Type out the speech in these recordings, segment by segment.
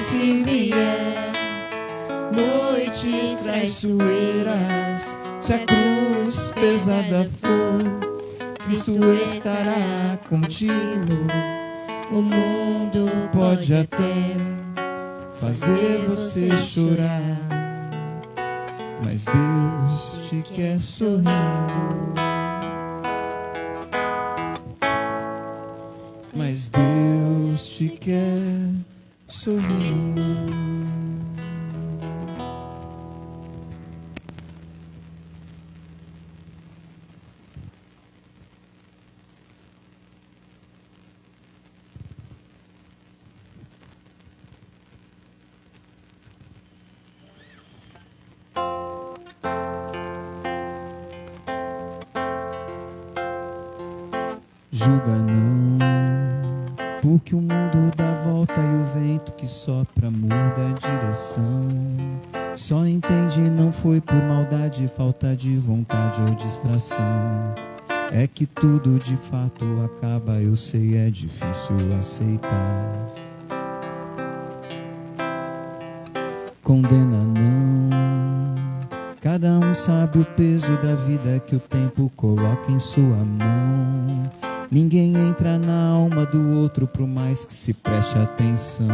se vier noites traiçoeiras, se a cruz pesada for, Cristo estará contigo. O mundo pode até fazer você chorar, mas Deus te quer sorrindo. Mas Deus te quer sorrindo. Julga não, porque o mundo dá volta e o vento que sopra muda a direção. Só entende não foi por maldade, falta de vontade ou distração. É que tudo de fato acaba, eu sei, é difícil aceitar. Condena não, cada um sabe o peso da vida que o tempo coloca em sua mão. Ninguém entra na alma do outro, por mais que se preste atenção.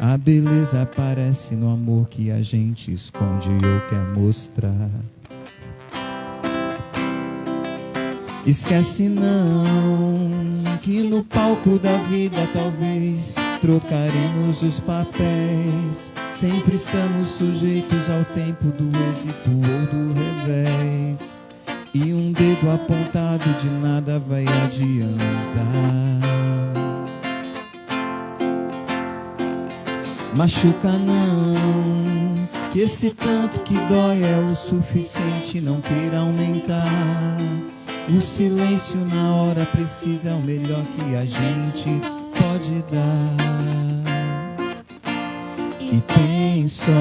A beleza aparece no amor que a gente esconde ou quer mostrar. Esquece não, que no palco da vida talvez trocaremos os papéis. Sempre estamos sujeitos ao tempo do êxito ou do revés. E um dedo apontado de nada vai adiantar. Machuca não, que esse tanto que dói é o suficiente, não queira aumentar. O silêncio na hora precisa é o melhor que a gente pode dar. E tem sol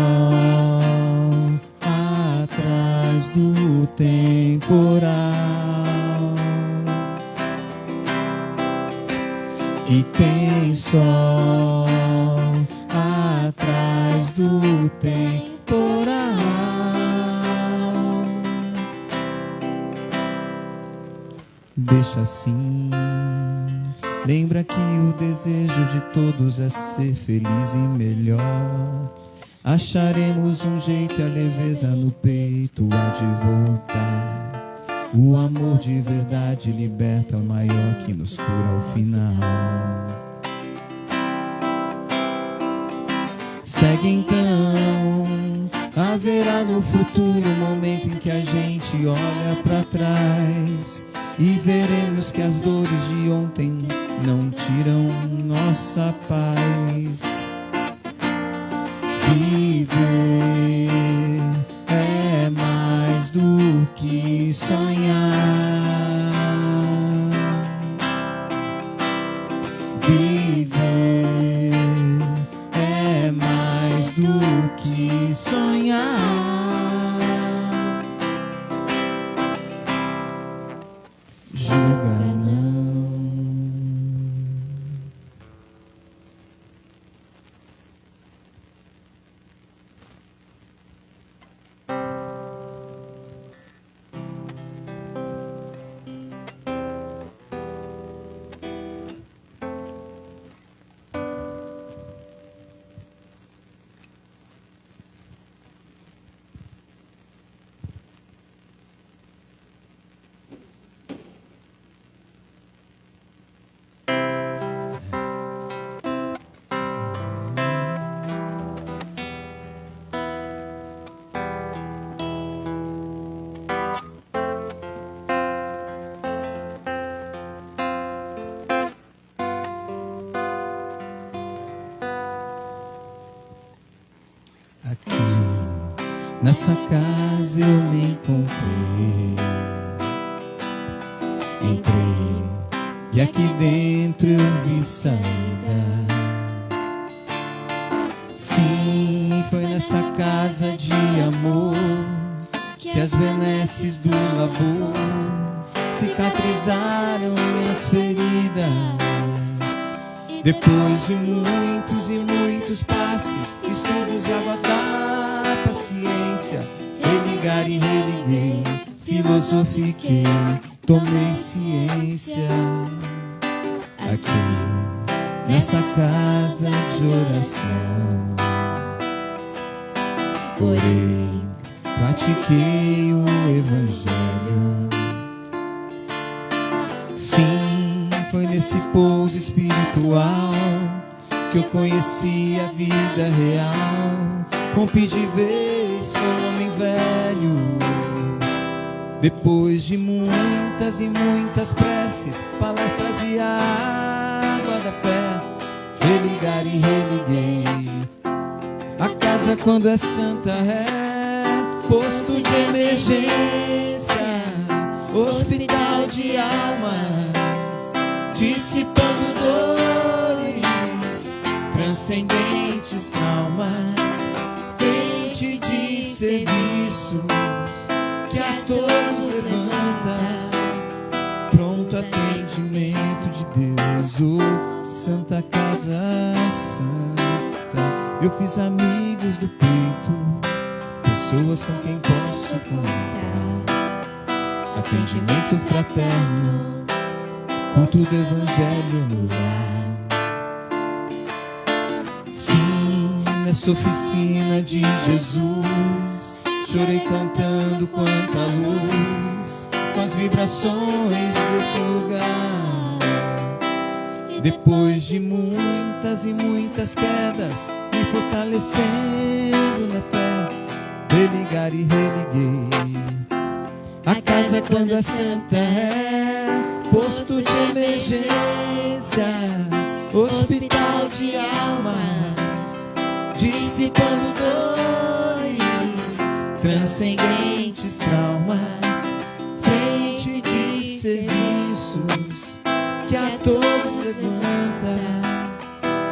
atrás do temporal, e tem sol atrás do temporal. Deixa assim, lembra que o desejo de todos é ser feliz e melhor. Acharemos um jeito e a leveza no peito há de voltar. O amor de verdade liberta, o maior que nos cura ao final. Segue então, haverá no futuro um momento em que a gente olha pra trás e veremos que as dores de ontem não tiram nossa paz. Viver é mais do que sonhar. Viver é mais do que sonhar. Julga não. Nessa casa eu me encontrei. Entrei e aqui dentro eu vi saída. Sim, foi nessa casa de amor que as benesses do labor cicatrizaram minhas feridas. Depois de muitos e muitos filosofiquei, tomei ciência. Aqui, nessa casa de oração, orei, pratiquei o Evangelho. Sim, foi nesse pouso espiritual que eu conheci a vida real. Rompi de vez com o homem velho. Depois de muitas e muitas preces, palestras e água da fé, religar e religuei. A casa quando é santa é posto de emergência, hospital de almas, dissipando dores, transcendentes traumas, frente de serviços que a todos levanta, pronto atendimento de Deus. Oh, Santa Casa Santa, eu fiz amigos do peito, pessoas com quem posso contar. Atendimento fraterno, culto do Evangelho no lar. Sim, nessa oficina de Jesus, chorei cantando quanta luz, com as vibrações desse lugar. Depois de muitas e muitas quedas, me fortalecendo na fé, religar e religuei. A casa quando é santa é posto de emergência, hospital de almas, dissipando dores, transcendentes traumas, frente de serviços que a todos levanta,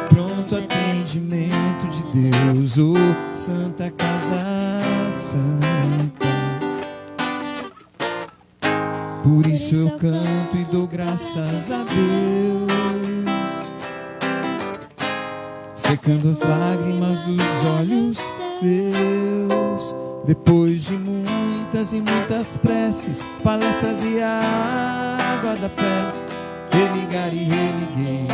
pronto atendimento de Deus. Oh, Santa Casa Santa, por isso eu canto e dou graças a Deus, secando as lágrimas dos olhos, Deus. Depois de muitas e muitas preces, palestras e água da fé, religar e religuei.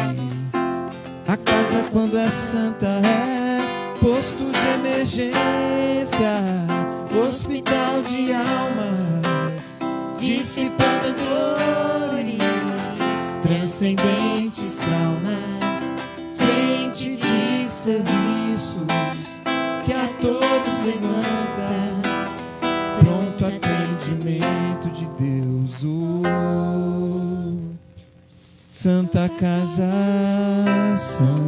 A casa quando é santa é posto de emergência, hospital de almas, dissipando dores, transcendentes traumas, frente de serviços que a todos levanta, pronto atendimento de Deus. Oh, Santa Casa Santa.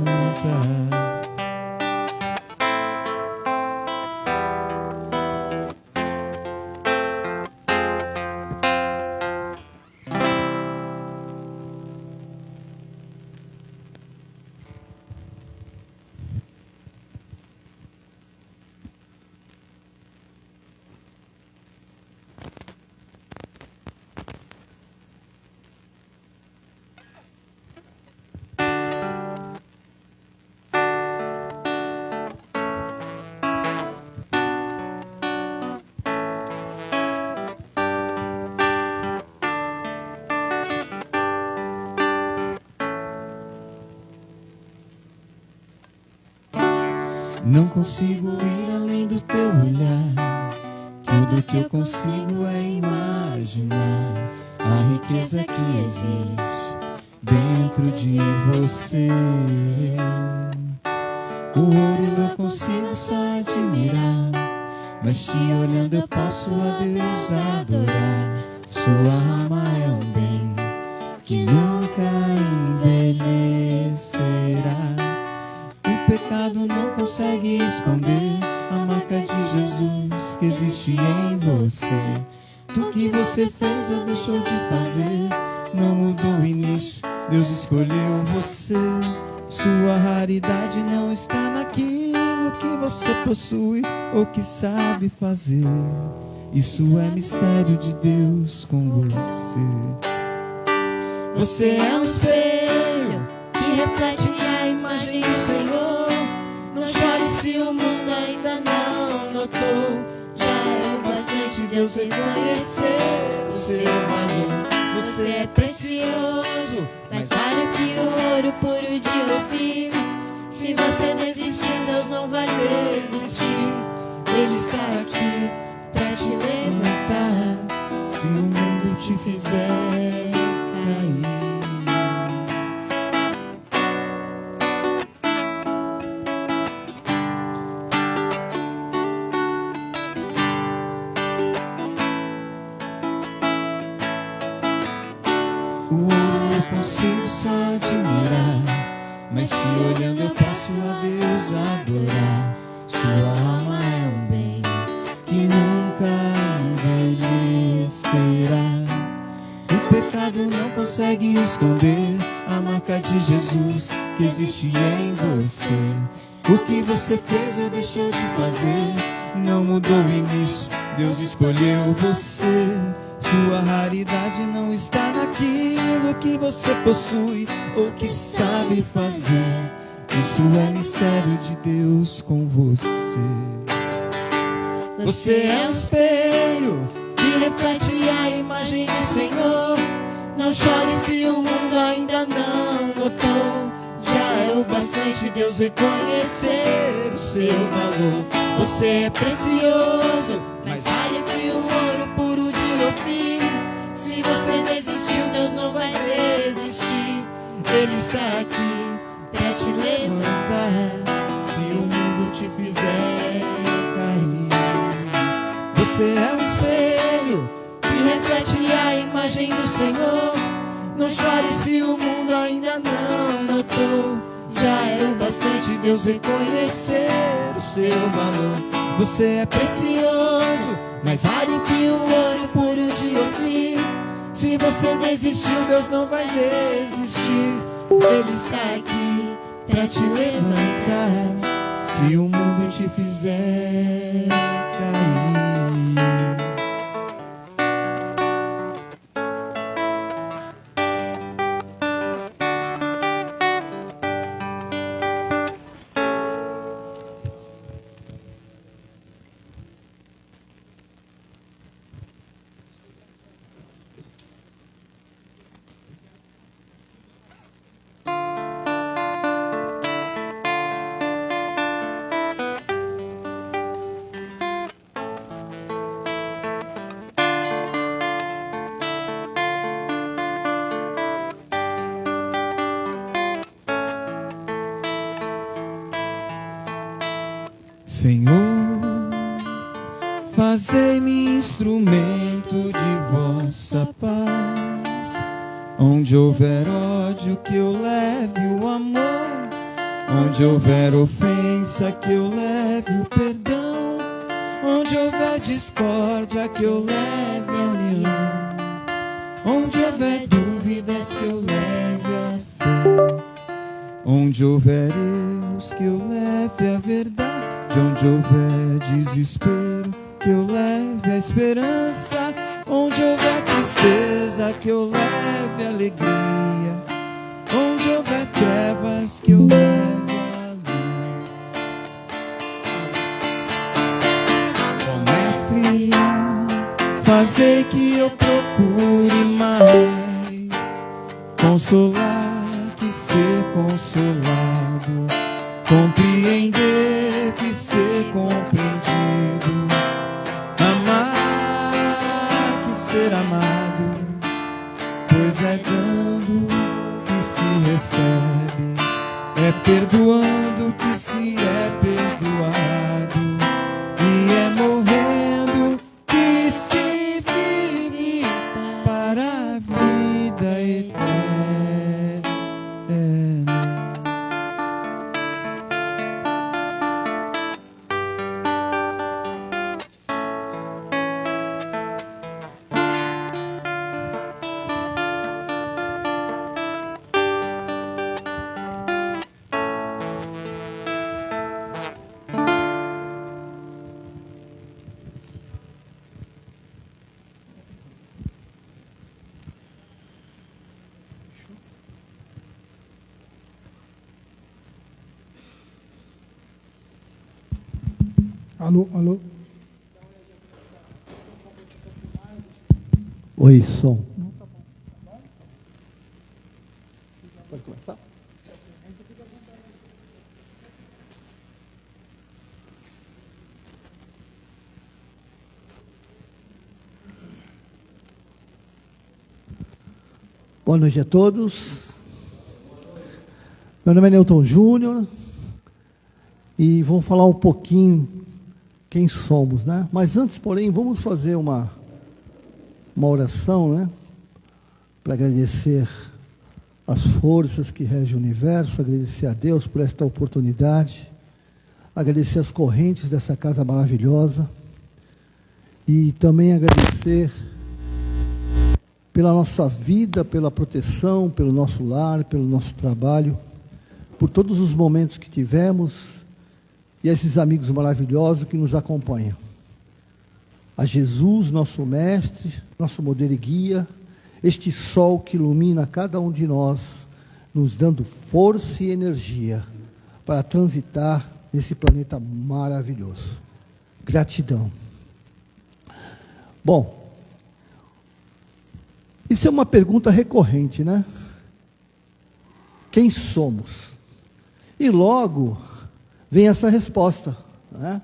Não consigo ir além do teu olhar, tudo que eu consigo é imaginar a riqueza que existe dentro de você. O ouro eu consigo só admirar, mas te olhando eu posso a Deus adorar. Sua alma é um bem que nunca envelhecerá. O pecado não consegue esconder a marca de Jesus que existe em você. Do que você fez ou deixou de fazer, não mudou o início, Deus escolheu você. Sua raridade não está naquilo que você possui ou que sabe fazer. Isso é mistério de Deus com você. Você é um espelho que reflete a imagem do Senhor. Não chore se o mundo ainda não notou, já é o bastante Deus reconhecer. seu valor. Você é precioso, mais raro que o ouro puro de Ofir. Se você desistir, Deus não vai desistir. Ele está aqui pra te levantar. se o mundo te fizer cair. O ouro eu consigo só admirar, mas te olhando eu posso a Deus adorar. Sua alma é um bem que nunca envelhecerá. O pecado não consegue esconder a marca de Jesus que existe em você. O que você fez ou deixou de fazer não mudou o início, Deus escolheu você. Sua raridade não está naquilo que você possui ou que sabe fazer. Isso é mistério de Deus com você. Você é um espelho que reflete a imagem do Senhor. Não chore se o mundo ainda não notou. Já é o bastante Deus reconhecer o seu valor. Você é precioso, mais vale que o ouro puro de Ofir. Se você desistiu, Deus não vai desistir. Ele está aqui pra te levantar. Se o mundo te fizer cair. Você é um espelho que reflete a imagem do Senhor. Não chore se o mundo ainda não notou. Já é o bastante Deus reconhecer o seu valor. Você é precioso, mais raro que o ouro puro de Ofir. Se você desistiu, Deus não vai desistir. Ele está aqui pra te levantar. Se o mundo te fizer cair. Senhor, fazei-me instrumento de vossa paz. Onde houver ódio, que eu leve o amor. Onde houver ofensa, que eu leve o perdão. Onde houver discórdia, que eu leve a união. Onde houver dúvidas, que eu leve a fé. Onde houver erros, que eu leve a verdade. Onde houver desespero, que eu leve a esperança. Onde houver tristeza, que eu leve a alegria. Onde houver trevas, que eu leve a luz. Ó Mestre, fazei que eu procure mais consolar que ser consolado, compreender que ser compreendido, amar que ser amado, pois é dando que se recebe, é perdoando que se é perdoado, e é morrendo que se vive para a vida eterna. Alô, alô. Oi, som. Pode começar? Boa noite a todos. Meu nome é Newton Júnior e vou falar um pouquinho quem somos, né? Mas antes, porém, vamos fazer uma oração, né? Para agradecer as forças que regem o universo, agradecer a Deus por esta oportunidade, agradecer as correntes dessa casa maravilhosa e também agradecer pela nossa vida, pela proteção, pelo nosso lar, pelo nosso trabalho, por todos os momentos que tivemos e a esses amigos maravilhosos que nos acompanham. A Jesus, nosso mestre, nosso modelo e guia, este sol que ilumina cada um de nós, nos dando força e energia para transitar nesse planeta maravilhoso. Gratidão. Bom, isso é uma pergunta recorrente, né? Quem somos? E logo vem essa resposta, né?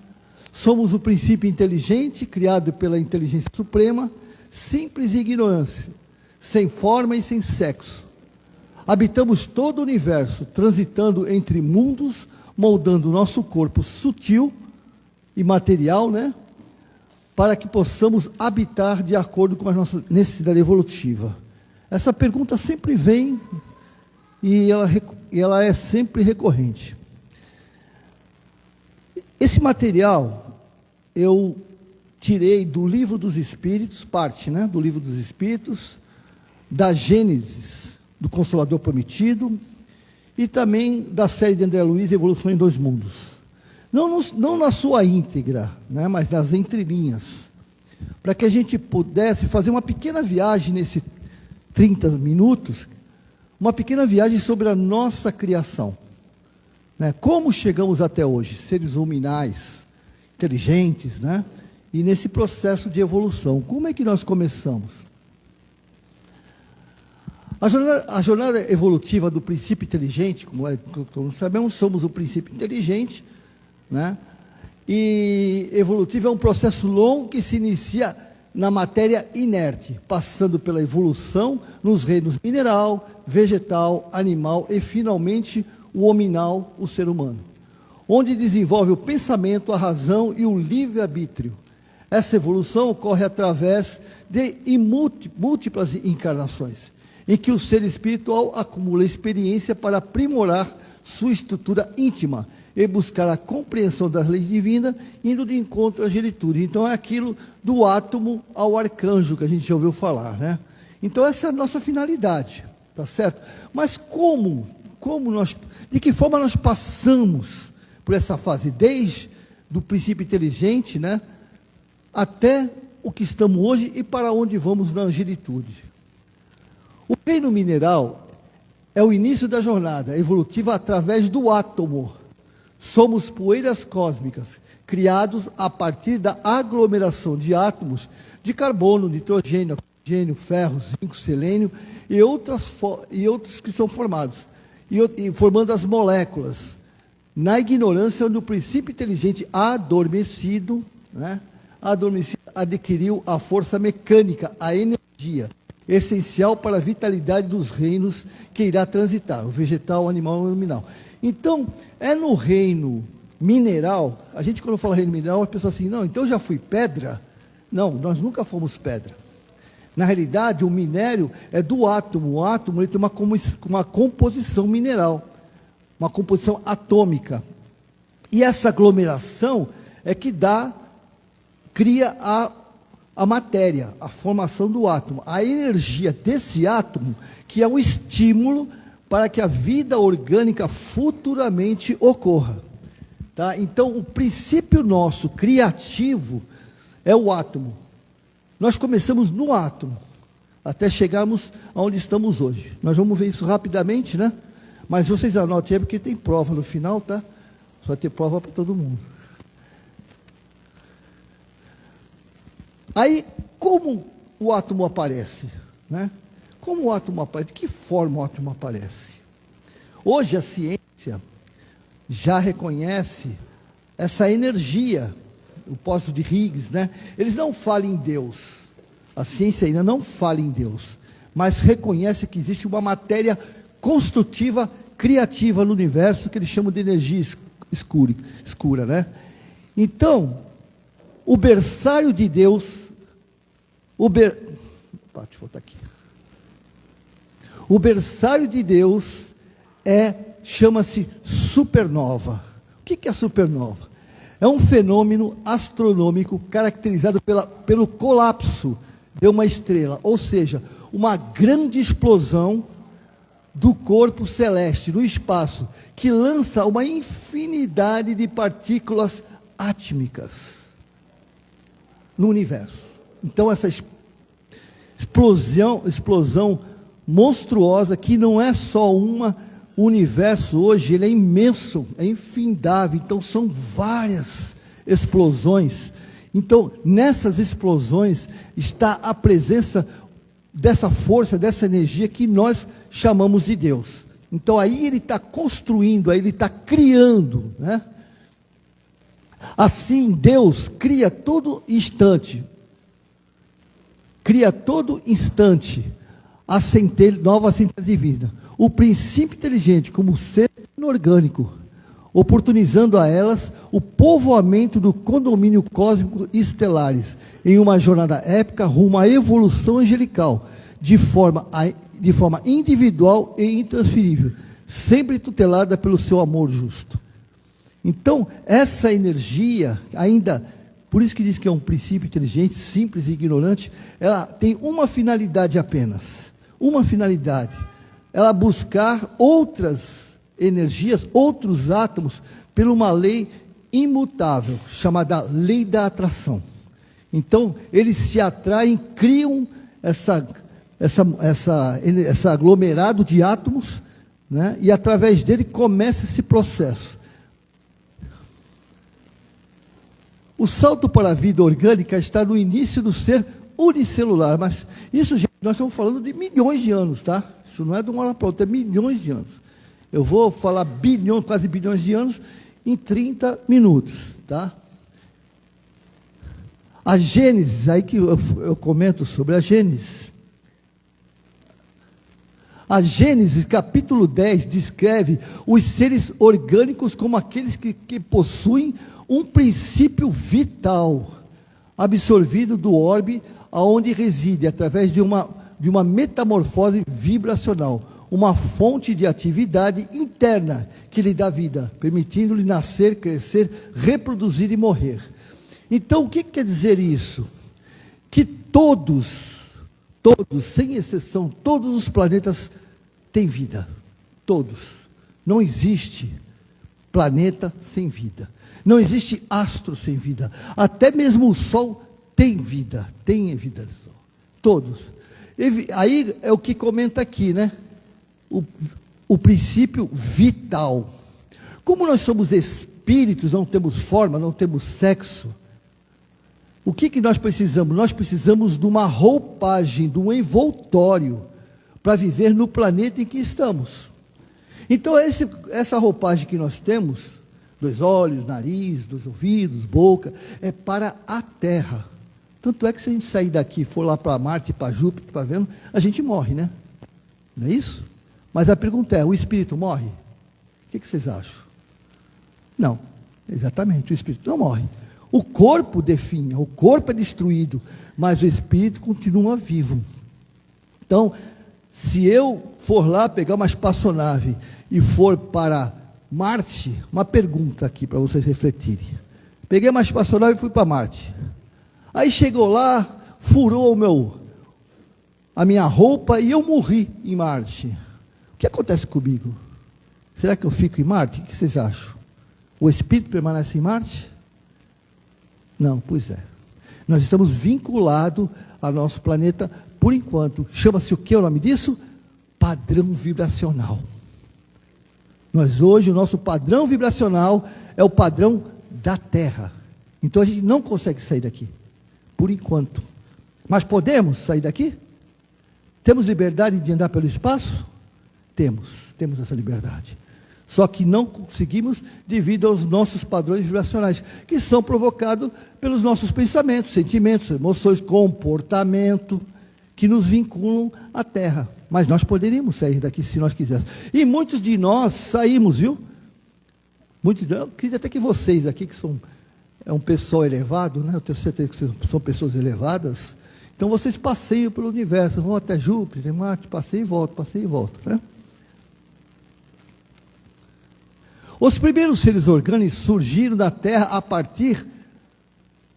Somos o princípio inteligente, criado pela inteligência suprema, simples e ignorância, sem forma e sem sexo. Habitamos todo o universo, transitando entre mundos, moldando o nosso corpo sutil e material, né? Para que possamos habitar de acordo com a nossa necessidade evolutiva. Essa pergunta sempre vem e ela é sempre recorrente. Esse material eu tirei do Livro dos Espíritos, parte, né, do Livro dos Espíritos, da Gênesis, do Consolador Prometido, e também da série de André Luiz, Evolução em Dois Mundos. Não na sua íntegra, né, mas nas entrelinhas, para que a gente pudesse fazer uma pequena viagem nesses 30 minutos, uma pequena viagem sobre a nossa criação, né? Como chegamos até hoje, seres luminais, inteligentes, né? E nesse processo de evolução, como é que nós começamos? A jornada evolutiva do princípio inteligente, como todos sabemos, somos o princípio inteligente, né? E evolutivo é um processo longo que se inicia na matéria inerte, passando pela evolução nos reinos mineral, vegetal, animal e finalmente o hominal, o ser humano, onde desenvolve o pensamento, a razão e o livre-arbítrio. Essa evolução ocorre através de múltiplas encarnações, em que o ser espiritual acumula experiência para aprimorar sua estrutura íntima e buscar a compreensão das leis divinas, indo de encontro à angelitude. Então é aquilo do átomo ao arcanjo que a gente já ouviu falar, né? Então essa é a nossa finalidade, tá certo? Mas de que forma nós passamos por essa fase, desde do princípio inteligente, né, até o que estamos hoje e para onde vamos na angelitude? O reino mineral é o início da jornada evolutiva através do átomo. Somos poeiras cósmicas, criados a partir da aglomeração de átomos de carbono, nitrogênio, oxigênio, ferro, zinco, selênio e outros que são formados, e formando as moléculas. Na ignorância, onde o princípio inteligente adormecido, né, adquiriu a força mecânica, a energia, essencial para a vitalidade dos reinos que irá transitar, o vegetal, o animal e o nominal. Então, é no reino mineral, a gente quando fala reino mineral, a pessoa assim, não, então eu já fui pedra? Não, nós nunca fomos pedra. Na realidade, o minério é do átomo, o átomo ele tem uma composição mineral, uma composição atômica. E essa aglomeração é que cria a matéria, a formação do átomo, a energia desse átomo, que é o estímulo para que a vida orgânica futuramente ocorra. Tá? Então, o princípio nosso criativo é o átomo. Nós começamos no átomo, até chegarmos aonde estamos hoje. Nós vamos ver isso rapidamente, né? Mas vocês anotem aí, porque tem prova no final, tá? Só vai ter prova para todo mundo. Aí, como o átomo aparece, né? Como o átomo aparece? De que forma o átomo aparece? Hoje a ciência já reconhece essa energia, o pósito de Higgs, né? Eles não falam em Deus, a ciência ainda não fala em Deus, mas reconhece que existe uma matéria construtiva, criativa no universo, que eles chamam de energia escura, né? Então, o berçário de Deus, deixa eu voltar aqui. O berçário de Deus chama-se supernova. O que é a supernova? É um fenômeno astronômico caracterizado pelo colapso de uma estrela, ou seja, uma grande explosão do corpo celeste no espaço, que lança uma infinidade de partículas átmicas no universo. Então essa explosão monstruosa, que não é só uma, o universo hoje ele é imenso, é infindável, então são várias explosões. Então nessas explosões está a presença dessa força, dessa energia que nós chamamos de Deus. Então aí ele está construindo, aí ele está criando, né? Assim Deus cria todo instante a nova centelha de vida. O princípio inteligente, como ser inorgânico, oportunizando a elas o povoamento do condomínio cósmico e estelares, em uma jornada épica rumo à evolução angelical, de forma individual e intransferível, sempre tutelada pelo seu amor justo. Então, essa energia, ainda, por isso que diz que é um princípio inteligente, simples e ignorante, ela tem uma finalidade apenas, uma finalidade, ela buscar outras energias, outros átomos, por uma lei imutável, chamada lei da atração. Então, eles se atraem, criam esse aglomerado de átomos, né? E através dele começa esse processo. O salto para a vida orgânica está no início do ser unicelular, mas isso, gente, nós estamos falando de milhões de anos, tá? Isso não é de uma hora para outra, é milhões de anos. Eu vou falar quase bilhões de anos em 30 minutos, tá? A Gênesis, aí que eu comento sobre a Gênesis. A Gênesis, capítulo 10, descreve os seres orgânicos como aqueles que possuem um princípio vital, absorvido do orbe, aonde reside, através de uma metamorfose vibracional, uma fonte de atividade interna que lhe dá vida, permitindo-lhe nascer, crescer, reproduzir e morrer. Então, o que quer dizer isso? Que todos, sem exceção, todos os planetas têm vida. Todos. Não existe planeta sem vida. Não existe astro sem vida. Até mesmo o Sol tem vida. Tem vida. Todos. Aí é o que comenta aqui, né? O princípio vital. Como nós somos espíritos, não temos forma, não temos sexo, o que nós precisamos? Nós precisamos de uma roupagem, de um envoltório, para viver no planeta em que estamos. Então, essa roupagem que nós temos, 2 olhos, nariz, 2 ouvidos, boca, é para a Terra. Tanto é que se a gente sair daqui, for lá para Marte, para Júpiter, para Vênus, a gente morre, né? Não é isso? Mas a pergunta é, o espírito morre? O que vocês acham? Não, exatamente, o espírito não morre. O corpo definha, o corpo é destruído, mas o espírito continua vivo. Então, se eu for lá pegar uma espaçonave e for para Marte, uma pergunta aqui para vocês refletirem. Peguei uma espaçonave e fui para Marte. Aí chegou lá, furou a minha roupa e eu morri em Marte. O que acontece comigo? Será que eu fico em Marte? O que vocês acham? O espírito permanece em Marte? Não, pois é. Nós estamos vinculados ao nosso planeta por enquanto. Chama-se o que o nome disso? Padrão vibracional. Nós hoje, o nosso padrão vibracional é o padrão da Terra. Então a gente não consegue sair daqui, por enquanto. Mas podemos sair daqui? Temos liberdade de andar pelo espaço? Temos essa liberdade. Só que não conseguimos devido aos nossos padrões vibracionais, que são provocados pelos nossos pensamentos, sentimentos, emoções, comportamento, que nos vinculam à Terra. Mas nós poderíamos sair daqui se nós quiséssemos. E muitos de nós saímos, viu? Eu queria até que vocês aqui, que são um pessoal elevado, né? Eu tenho certeza que são pessoas elevadas. Então vocês passeiam pelo universo, vão até Júpiter, Marte, passeiam e voltam, né? Os primeiros seres orgânicos surgiram na Terra a partir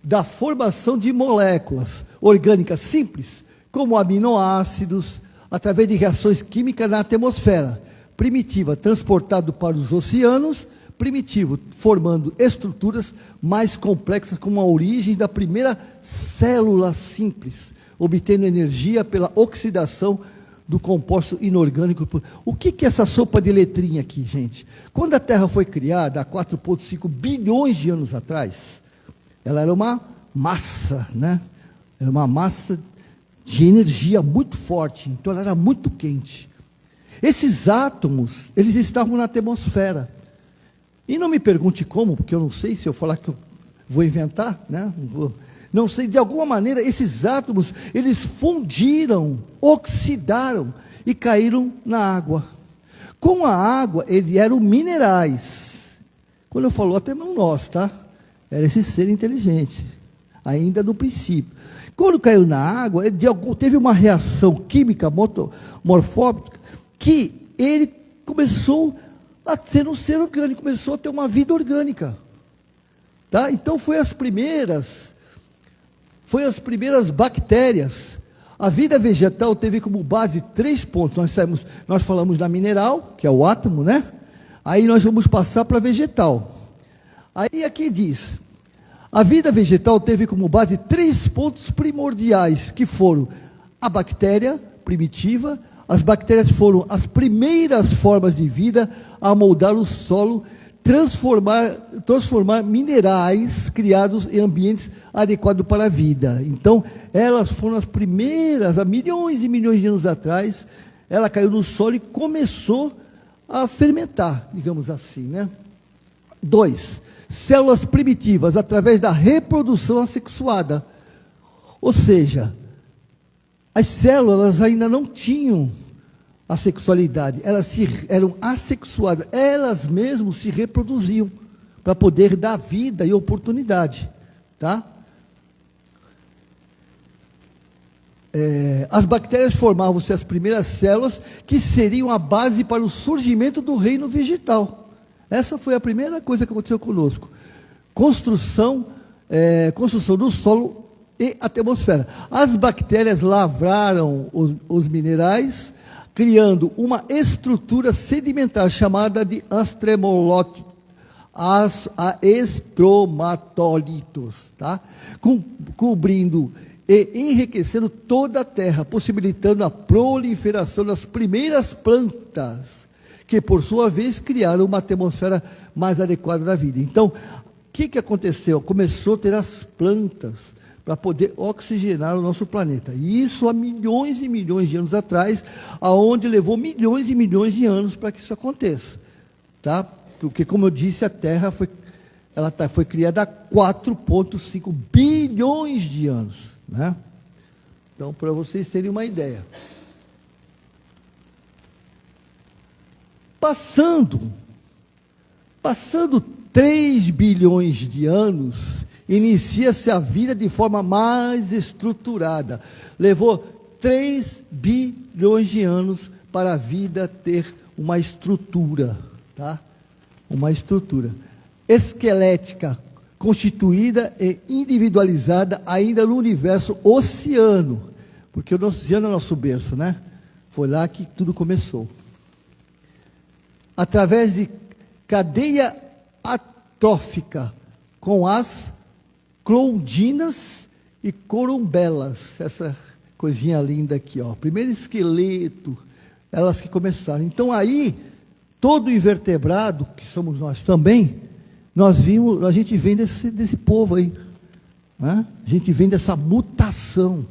da formação de moléculas orgânicas simples, como aminoácidos, através de reações químicas na atmosfera primitiva, transportado para os oceanos, primitivo, formando estruturas mais complexas, como a origem da primeira célula simples, obtendo energia pela oxidação do composto inorgânico. O que é essa sopa de letrinha aqui, gente? Quando a Terra foi criada, há 4,5 bilhões de anos atrás, ela era uma massa, né? Era uma massa de energia muito forte, então ela era muito quente. Esses átomos, eles estavam na atmosfera. E não me pergunte como, porque eu não sei, se eu falar que eu vou inventar, né? Não sei, de alguma maneira, esses átomos, eles fundiram, oxidaram e caíram na água. Com a água, eles eram minerais. Quando eu falo até não nós, tá? Era esse ser inteligente, ainda no princípio. Quando caiu na água, teve uma reação química morfóbica, que ele começou a ser um ser orgânico, começou a ter uma vida orgânica. Tá? Então foi as primeiras bactérias. A vida vegetal teve como base 3 pontos. Nós falamos da mineral, que é o átomo, né? Aí nós vamos passar para a vegetal. Aí aqui diz, a vida vegetal teve como base 3 pontos primordiais, que foram a bactéria primitiva. As bactérias foram as primeiras formas de vida a moldar o solo, transformar minerais criados em ambientes adequados para a vida. Então, elas foram as primeiras, há milhões e milhões de anos atrás, ela caiu no solo e começou a fermentar, digamos assim, né? 2, células primitivas, através da reprodução assexuada. Ou seja, as células ainda não tinham a sexualidade, elas eram assexuadas, elas mesmas se reproduziam para poder dar vida e oportunidade, tá? As bactérias formavam-se as primeiras células que seriam a base para o surgimento do reino vegetal. Essa foi a primeira coisa que aconteceu conosco. Construção do solo e atmosfera. As bactérias lavraram os minerais, criando uma estrutura sedimentar chamada de estromatolitos, tá? Cobrindo e enriquecendo toda a terra, possibilitando a proliferação das primeiras plantas, que por sua vez criaram uma atmosfera mais adequada da vida. Então, o que aconteceu? Começou a ter as plantas para poder oxigenar o nosso planeta. E isso há milhões e milhões de anos atrás, aonde levou milhões e milhões de anos para que isso aconteça. Tá? Porque, como eu disse, a Terra foi criada há 4,5 bilhões de anos. Né? Então, para vocês terem uma ideia. Passando 3 bilhões de anos, inicia-se a vida de forma mais estruturada. Levou 3 bilhões de anos para a vida ter uma estrutura, tá? Uma estrutura esquelética, constituída e individualizada ainda no universo oceano, porque o oceano é nosso berço, né? Foi lá que tudo começou. Através de cadeia atrófica, com as clondinas e corumbelas, essa coisinha linda aqui, ó. Primeiro esqueleto, elas que começaram. Então aí, todo invertebrado, que somos nós também, a gente vem desse povo aí, né? A gente vem dessa mutação,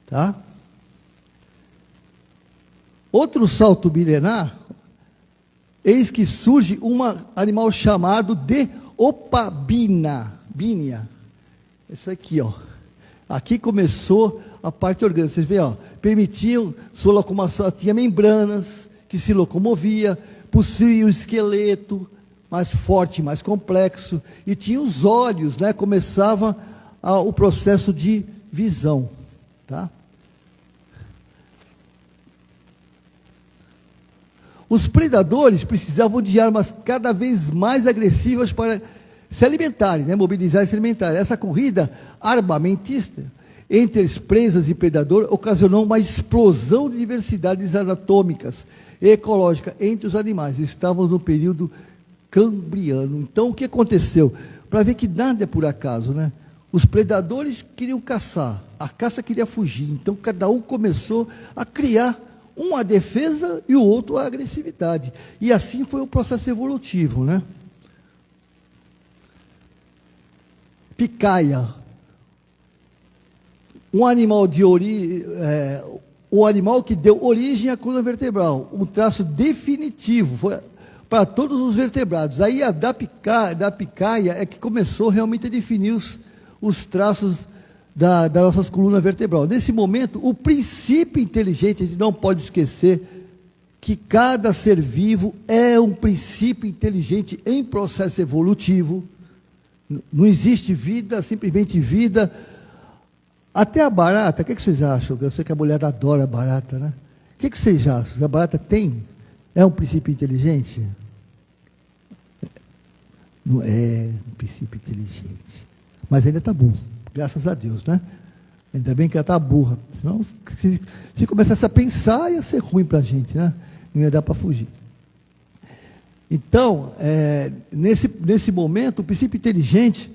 Tá? Outro salto milenar, eis que surge um animal chamado de opabina, bínia. Esse aqui, ó. Aqui começou a parte orgânica. Vocês veem, ó, permitiam sua locomoção, tinha membranas que se locomovia, possuía o esqueleto mais forte, mais complexo, e tinha os olhos, né? Começava o processo de visão, tá? Os predadores precisavam de armas cada vez mais agressivas para se alimentarem, né? Mobilizar e se alimentarem. Essa corrida armamentista entre as presas e predador ocasionou uma explosão de diversidades anatômicas e ecológica entre os animais. Estávamos no período cambriano. Então, o que aconteceu? Para ver que nada é por acaso, né? Os predadores queriam caçar, a caça queria fugir. Então, cada um começou a criar uma defesa e o outro a agressividade. E assim foi o processo evolutivo, né? Picaia, um animal o animal que deu origem à coluna vertebral, um traço definitivo foi para todos os vertebrados. Aí a da picaia é que começou realmente a definir os traços da nossa coluna vertebral. Nesse momento, o princípio inteligente, a gente não pode esquecer que cada ser vivo é um princípio inteligente em processo evolutivo. Não existe vida, simplesmente vida. Até a barata, o que vocês acham? Eu sei que a mulher adora a barata, né? O que vocês acham? A barata é um princípio inteligente? Não é um princípio inteligente. Mas ainda está burro, graças a Deus, né? Ainda bem que ela está burra. Senão, se começasse a pensar, ia ser ruim para a gente, né? Não ia dar para fugir. Então, nesse momento, o princípio inteligente,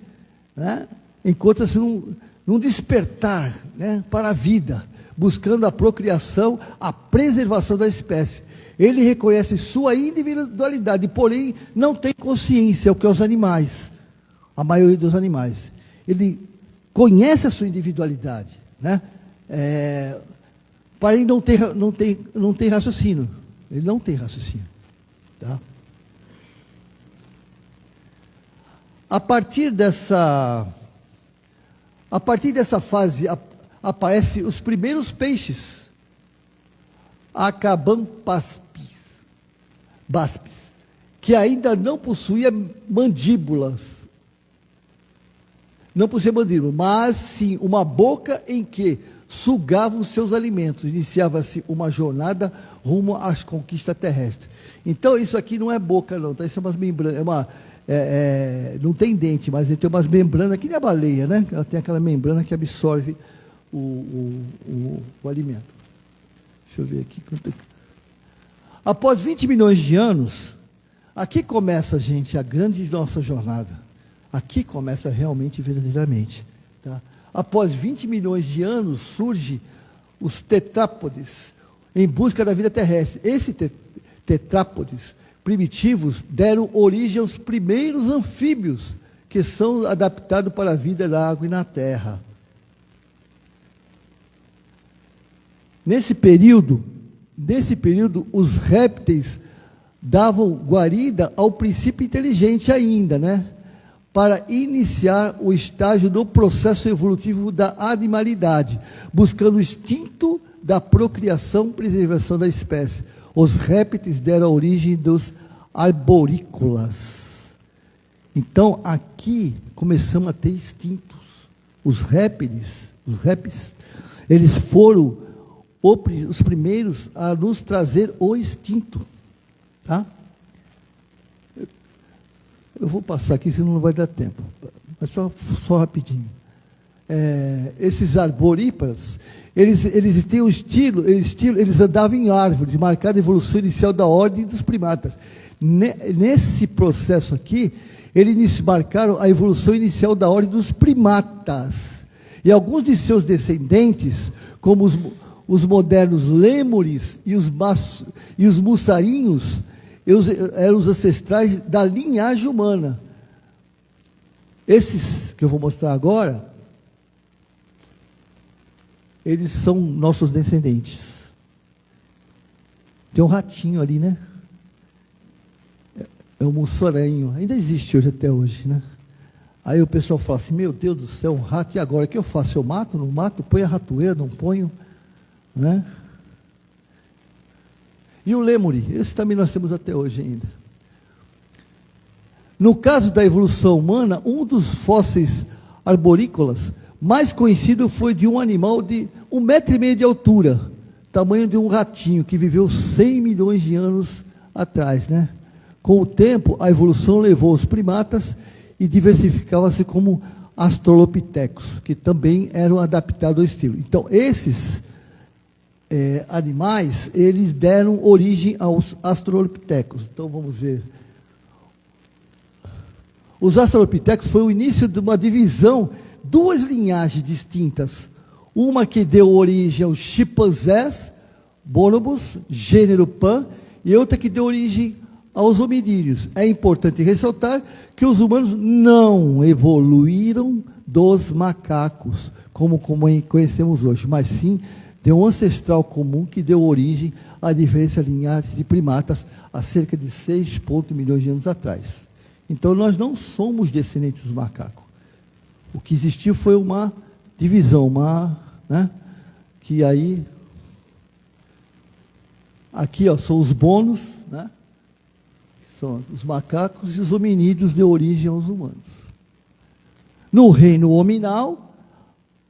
né, encontra-se num despertar, né, para a vida, buscando a procriação, a preservação da espécie. Ele reconhece sua individualidade, porém não tem consciência, o que é os animais, a maioria dos animais. Ele conhece a sua individualidade, né? Porém não tem raciocínio. Ele não tem raciocínio, tá? A partir dessa fase aparecem os primeiros peixes, baspes, que ainda não possuíam mandíbulas. Não possuía mandíbula, mas sim uma boca em que sugavam seus alimentos. Iniciava-se uma jornada rumo às conquistas terrestres. Então, isso aqui não é boca, não, tá? Isso é umas membranas, não tem dente, mas ele tem umas membranas, que nem a baleia, né? Ela tem aquela membrana que absorve o alimento. Deixa eu ver aqui. Após 20 milhões de anos, aqui começa, gente, a grande nossa jornada. Aqui começa realmente, verdadeiramente. Tá? Após 20 milhões de anos, surgem os tetrápodes em busca da vida terrestre. Esses tetrápodes primitivos deram origem aos primeiros anfíbios, que são adaptados para a vida na água e na terra. Nesse período, os répteis davam guarida ao princípio inteligente ainda, né? Para iniciar o estágio do processo evolutivo da animalidade, buscando o instinto da procriação e preservação da espécie. Os répteis deram a origem dos arborícolas. Então, aqui começamos a ter instintos. Os répteis, eles foram os primeiros a nos trazer o instinto. Tá? Eu vou passar aqui, senão não vai dar tempo. Mas só rapidinho. Esses arboríparas, eles têm um estilo, eles andavam em árvores, marcada a evolução inicial da ordem dos primatas. Nesse processo aqui, eles marcaram a evolução inicial da ordem dos primatas. E alguns de seus descendentes, como os modernos lêmures e os mussarinhos, eram os ancestrais da linhagem humana. Esses que eu vou mostrar agora eles são nossos descendentes. Tem um ratinho ali, né? É um mussorenho, ainda existe hoje até hoje, né? Aí o pessoal fala assim, meu Deus do céu, um rato, e agora o que eu faço? Eu mato, não mato? Ponho a ratoeira, não ponho? Né? E o lêmure, esse também nós temos até hoje ainda. No caso da evolução humana, um dos fósseis arborícolas mais conhecido foi de um animal de 1,5 metro de altura, tamanho de um ratinho, que viveu 100 milhões de anos atrás, né? Com o tempo, a evolução levou os primatas e diversificava-se como australopithecus, que também eram adaptados ao estilo. Então, esses animais, eles deram origem aos australopithecus. Então, vamos ver. Os australopithecus foi o início de uma divisão, duas linhagens distintas. Uma que deu origem aos chimpanzés, bonobos, gênero Pan, e outra que deu origem aos hominídeos. É importante ressaltar que os humanos não evoluíram dos macacos, como conhecemos hoje, mas sim de um ancestral comum que deu origem à diferença linear de primatas há cerca de 6 milhões de anos atrás. Então, nós não somos descendentes dos macacos. O que existiu foi uma divisão, né, que aí, aqui ó, são os bonos, né, são os macacos, e os hominídeos deu origem aos humanos. No reino hominal,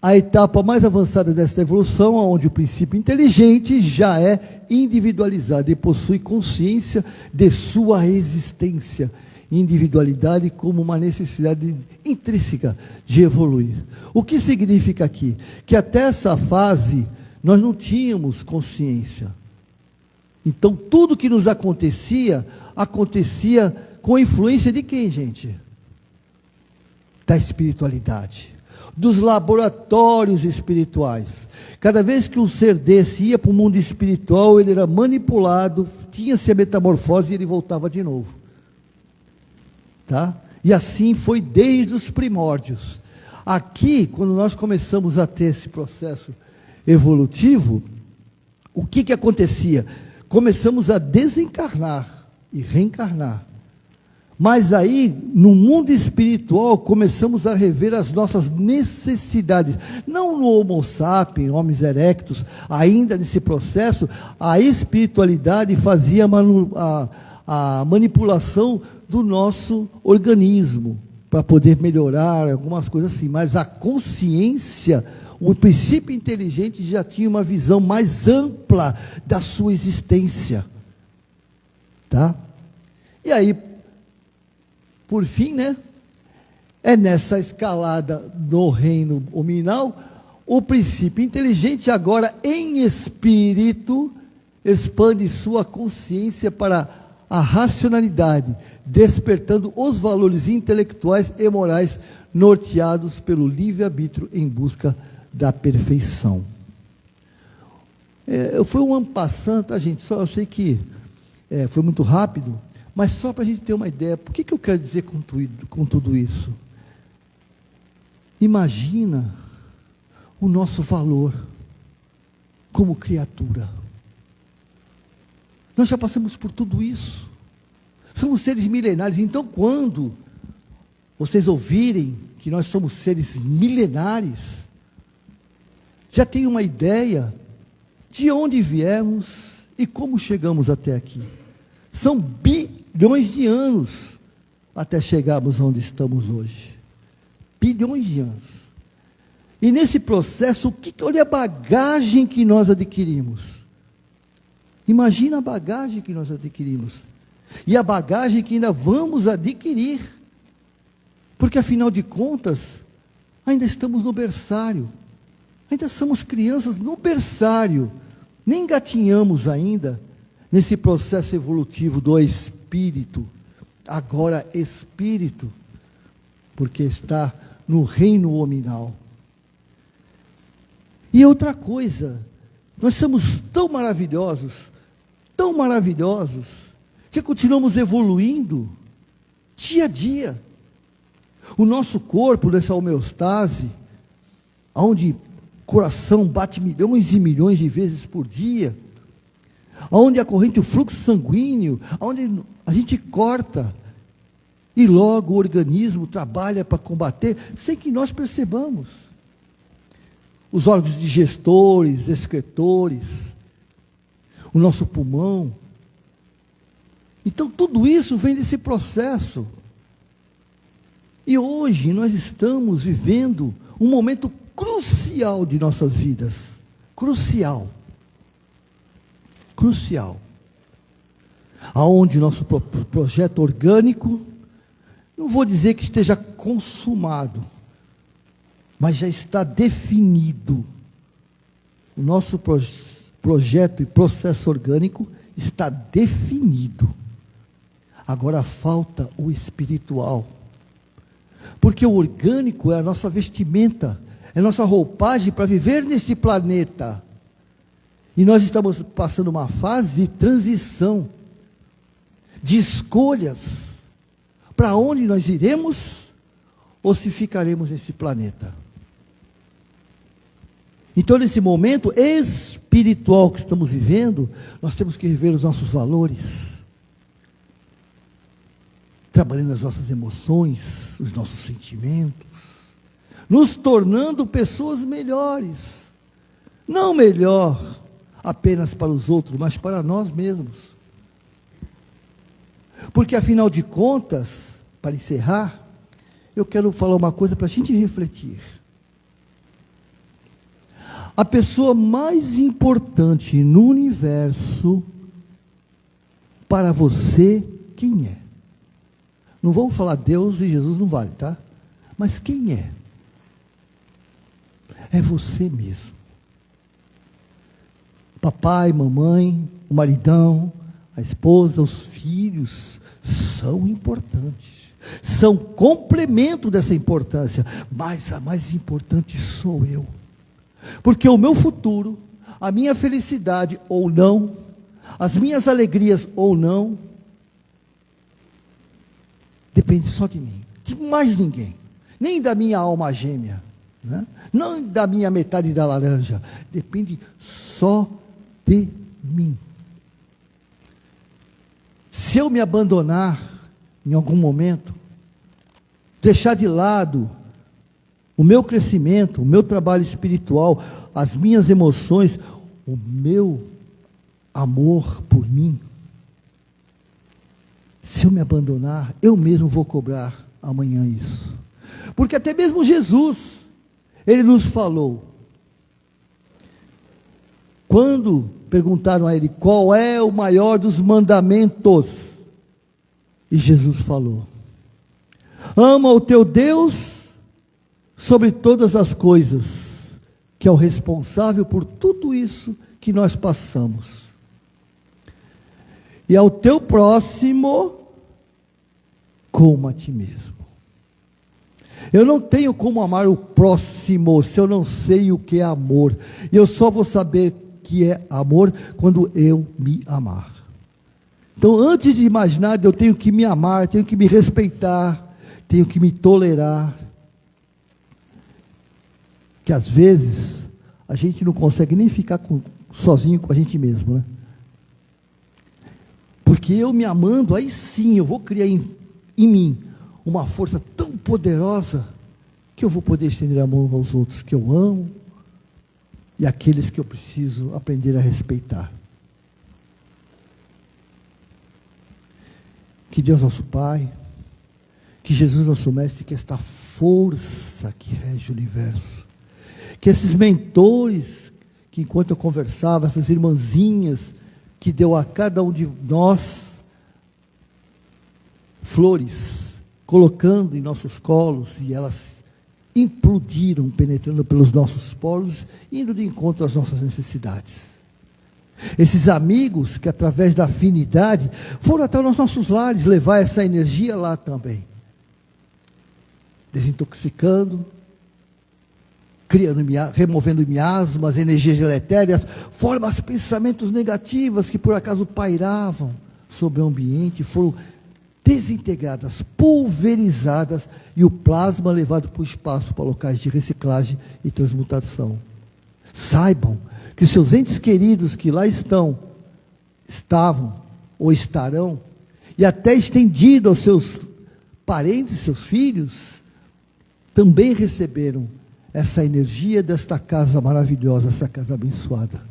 a etapa mais avançada desta evolução, onde o princípio inteligente já é individualizado e possui consciência de sua existência, individualidade como uma necessidade intrínseca de evoluir. O que significa aqui? Que até essa fase nós não tínhamos consciência. Então tudo que nos acontecia com influência de quem, gente? Da espiritualidade, dos laboratórios espirituais. Cada vez que um ser desse ia para o mundo espiritual, ele era manipulado, tinha-se a metamorfose e ele voltava de novo. Tá? E assim foi desde os primórdios. Aqui, quando nós começamos a ter esse processo evolutivo, o que acontecia? Começamos a desencarnar e reencarnar. Mas aí, no mundo espiritual, começamos a rever as nossas necessidades. Não no Homo sapiens, Homens erectus, ainda nesse processo, a espiritualidade fazia a manipulação do nosso organismo, para poder melhorar algumas coisas assim. Mas a consciência, o princípio inteligente já tinha uma visão mais ampla da sua existência. Tá? E aí, por fim, né, é nessa escalada do reino hominal, o princípio inteligente agora em espírito expande sua consciência para a racionalidade, despertando os valores intelectuais e morais norteados pelo livre-arbítrio em busca da perfeição. Foi um ano passando, tá, gente? Só eu sei que foi muito rápido, mas só para a gente ter uma ideia, por que eu quero dizer com tudo isso? Imagina o nosso valor como criatura. Nós já passamos por tudo isso. Somos seres milenares. Então, quando vocês ouvirem que nós somos seres milenares, já tem uma ideia de onde viemos e como chegamos até aqui. São bilhões de anos até chegarmos onde estamos hoje. Bilhões de anos. E nesse processo, olha a bagagem que nós adquirimos. Imagina a bagagem que nós adquirimos. E a bagagem que ainda vamos adquirir. Porque, afinal de contas, ainda estamos no berçário. Ainda somos crianças no berçário. Nem engatinhamos ainda nesse processo evolutivo do espírito. Agora, espírito, porque está no reino hominal. E outra coisa, nós somos tão maravilhosos, que continuamos evoluindo dia a dia. O nosso corpo, nessa homeostase, onde coração bate milhões e milhões de vezes por dia, onde a corrente, o fluxo sanguíneo, onde a gente corta, e logo o organismo trabalha para combater, sem que nós percebamos. Os órgãos digestores, excretores, o nosso pulmão. Então tudo isso vem desse processo. E hoje nós estamos vivendo um momento crucial de nossas vidas. Crucial. Crucial. Aonde nosso projeto orgânico, não vou dizer que esteja consumado, mas já está definido. O nosso projeto e processo orgânico está definido. Agora falta o espiritual. Porque o orgânico é a nossa vestimenta, é a nossa roupagem para viver nesse planeta. E nós estamos passando uma fase de transição, de escolhas, para onde nós iremos ou se ficaremos nesse planeta. Então, nesse momento espiritual que estamos vivendo, nós temos que rever os nossos valores, trabalhando as nossas emoções, os nossos sentimentos, nos tornando pessoas melhores, não melhor apenas para os outros, mas para nós mesmos. Porque afinal de contas, para encerrar, eu quero falar uma coisa para a gente refletir. A pessoa mais importante no universo para você, quem é? Não vamos falar Deus e Jesus, não vale, tá? Mas quem é? É você mesmo. Papai, mamãe, o maridão, a esposa, os filhos são importantes. São complemento dessa importância, mas a mais importante sou eu. Porque o meu futuro, a minha felicidade ou não, as minhas alegrias ou não, depende só de mim, de mais ninguém, nem da minha alma gêmea, né? Não da minha metade da laranja, depende só de mim. Se eu me abandonar em algum momento, deixar de lado o meu crescimento, o meu trabalho espiritual, as minhas emoções, o meu amor por mim, se eu me abandonar, eu mesmo vou cobrar amanhã isso. Porque até mesmo Jesus, ele nos falou, quando perguntaram a ele, qual é o maior dos mandamentos? E Jesus falou, ama o teu Deus sobre todas as coisas, que é o responsável por tudo isso que nós passamos. E ao teu próximo, como a ti mesmo. Eu não tenho como amar o próximo, se eu não sei o que é amor. E eu só vou saber que é amor quando eu me amar. Então, antes de mais nada, eu tenho que me amar, tenho que me respeitar, tenho que me tolerar. Que às vezes a gente não consegue nem ficar sozinho com a gente mesmo, né? Porque eu me amando, aí sim eu vou criar em mim uma força tão poderosa que eu vou poder estender a mão aos outros que eu amo e aqueles que eu preciso aprender a respeitar. Que Deus nosso Pai, que Jesus nosso Mestre, que esta força que rege o universo, que esses mentores, que enquanto eu conversava, essas irmãzinhas, que deu a cada um de nós flores, colocando em nossos colos, e elas implodiram, penetrando pelos nossos poros, indo de encontro às nossas necessidades. Esses amigos que através da afinidade foram até os nossos lares levar essa energia lá também, desintoxicando, criando, removendo miasmas, energias deletérias, formas, pensamentos negativos que por acaso pairavam sobre o ambiente, foram desintegradas, pulverizadas, e o plasma levado para o espaço, para locais de reciclagem e transmutação. Saibam que os seus entes queridos que lá estavam ou estarão, e até estendido aos seus parentes, seus filhos, também receberam essa energia desta casa maravilhosa, essa casa abençoada.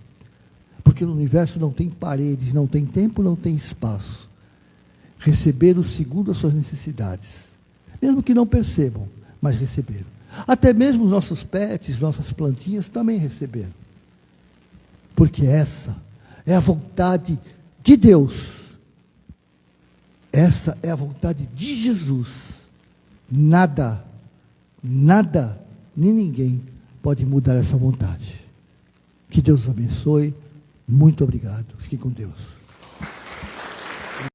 Porque no universo não tem paredes, não tem tempo, não tem espaço. Receberam segundo as suas necessidades. Mesmo que não percebam, mas receberam. Até mesmo os nossos pets, nossas plantinhas também receberam. Porque essa é a vontade de Deus. Essa é a vontade de Jesus. Nada, nem ninguém pode mudar essa vontade. Que Deus abençoe. Muito obrigado. Fique com Deus.